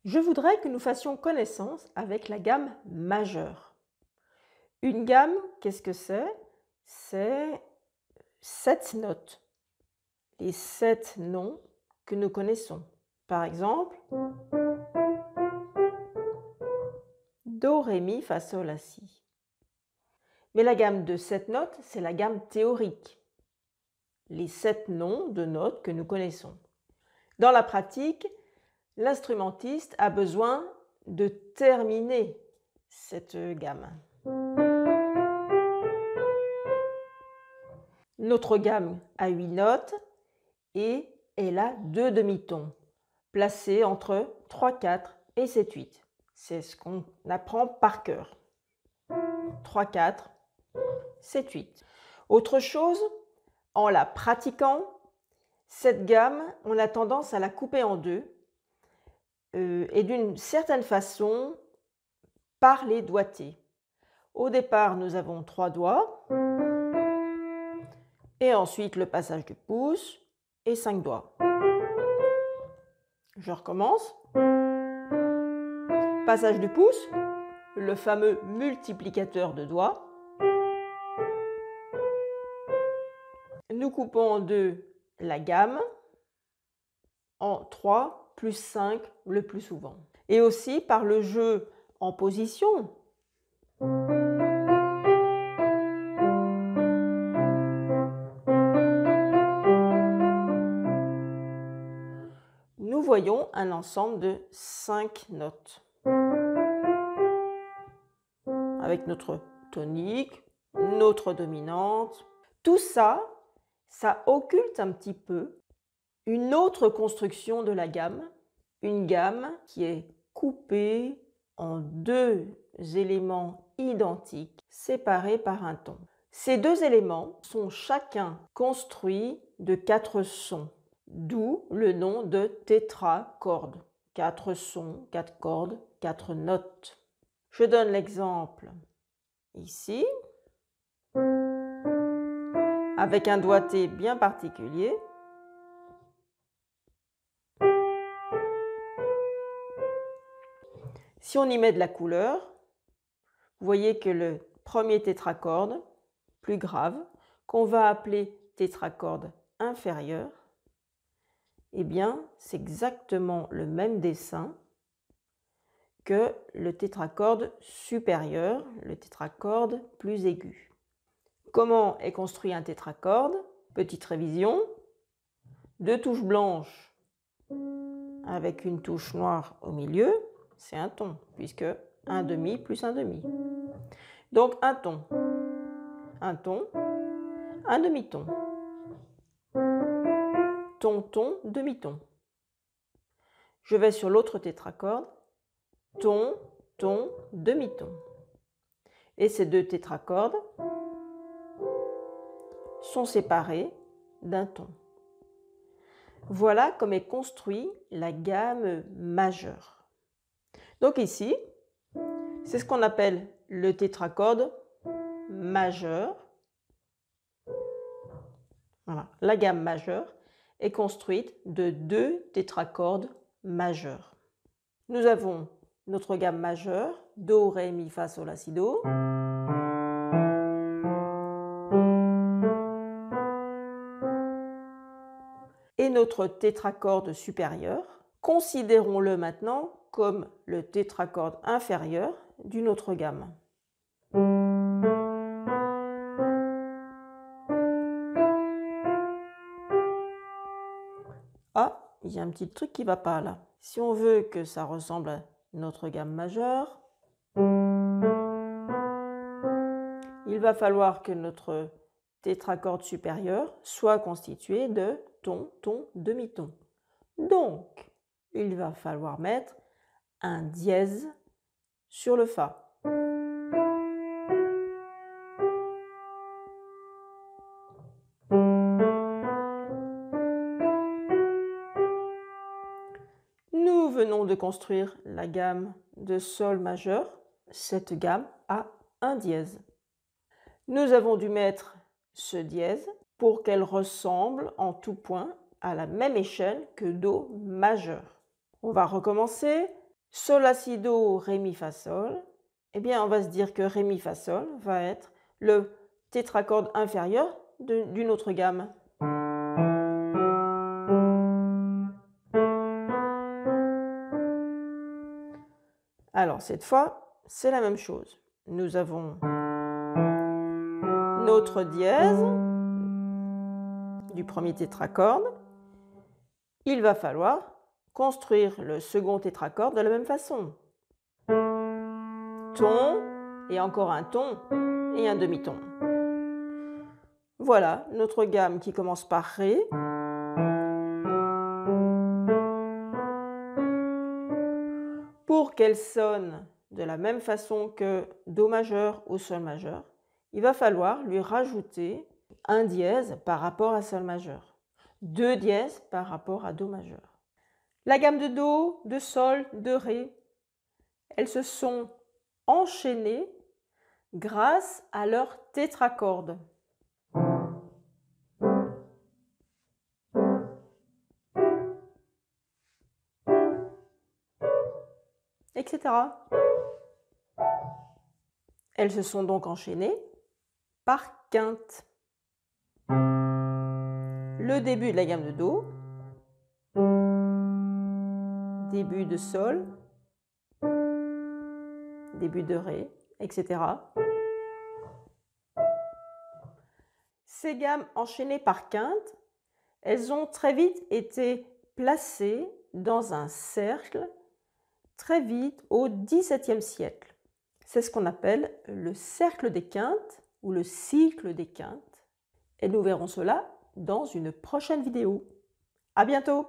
Je voudrais que nous fassions connaissance avec la gamme majeure. Une gamme, qu'est-ce que c'est? C'est 7 notes, les 7 noms que nous connaissons. Par exemple, Do, Ré, Mi, Fa, Sol, La, Si. Mais la gamme de 7 notes, c'est la gamme théorique, les 7 noms de notes que nous connaissons. Dans la pratique, l'instrumentiste a besoin de terminer cette gamme. Notre gamme a 8 notes et elle a 2 demi-tons, placés entre 3, 4 et 7, 8. C'est ce qu'on apprend par cœur. 3, 4, 7, 8. Autre chose, en la pratiquant, cette gamme, on a tendance à la couper en deux et d'une certaine façon par les doigtés. Au départ, nous avons 3 doigts et ensuite le passage du pouce et 5 doigts. Je recommence. Passage du pouce, le fameux multiplicateur de doigts. Nous coupons en deux la gamme en 3 plus 5 le plus souvent. Et aussi par le jeu en position. Nous voyons un ensemble de 5 notes. Avec notre tonique, notre dominante. Tout ça, ça occulte un petit peu une autre construction de la gamme, une gamme qui est coupée en 2 éléments identiques, séparés par un ton. Ces 2 éléments sont chacun construits de 4 sons, d'où le nom de tétracorde. 4 sons, 4 cordes, 4 notes. Je donne l'exemple ici, avec un doigté bien particulier. Si on y met de la couleur, vous voyez que le premier tétracorde, plus grave, qu'on va appeler tétracorde inférieur, eh bien, c'est exactement le même dessin que le tétracorde supérieur, le tétracorde plus aigu. Comment est construit un tétracorde? Petite révision. 2 touches blanches avec une touche noire au milieu, c'est un ton, puisque un demi plus un demi. Donc un ton, un demi-ton, ton, ton, demi-ton. Je vais sur l'autre tétracorde, ton, ton, demi-ton. Et ces 2 tétracordes sont séparés d'un ton. Voilà comme est construite la gamme majeure. Donc ici, c'est ce qu'on appelle le tétracorde majeur. Voilà. La gamme majeure est construite de 2 tétracordes majeurs. Nous avons notre gamme majeure, Do, Ré, Mi, Fa, Sol, La, Si, Do. Et notre tétracorde supérieur, considérons-le maintenant comme le tétracorde inférieur d'une autre gamme. Ah, il y a un petit truc qui ne va pas là. Si on veut que ça ressemble à notre gamme majeure, il va falloir que notre tétracorde supérieur soit constitué de ton, ton, demi-ton. Donc, il va falloir mettre un dièse sur le Fa. Nous venons de construire la gamme de Sol majeur. Cette gamme a un dièse. Nous avons dû mettre ce dièse pour qu'elle ressemble en tout point à la même échelle que Do majeur. On va recommencer. Sol, la, si, do, ré, mi, fa, sol, eh bien on va se dire que ré, mi, fa, sol va être le tétracorde inférieur d'une autre gamme. Alors cette fois, c'est la même chose. Nous avons notre dièse du premier tétracorde. Il va falloir construire le second tétracorde de la même façon. Ton, et encore un ton, et un demi-ton. Voilà notre gamme qui commence par Ré. Pour qu'elle sonne de la même façon que Do majeur ou Sol majeur, il va falloir lui rajouter un dièse par rapport à Sol majeur, deux dièses par rapport à Do majeur. La gamme de Do, de Sol, de Ré, elles se sont enchaînées grâce à leur tétracorde. Etc. Elles se sont donc enchaînées par quinte. Le début de la gamme de Do, début de Sol, début de Ré, etc. Ces gammes enchaînées par quinte, elles ont très vite été placées dans un cercle très vite au XVIIe siècle. C'est ce qu'on appelle le cercle des quintes ou le cycle des quintes. Et nous verrons cela dans une prochaine vidéo. À bientôt!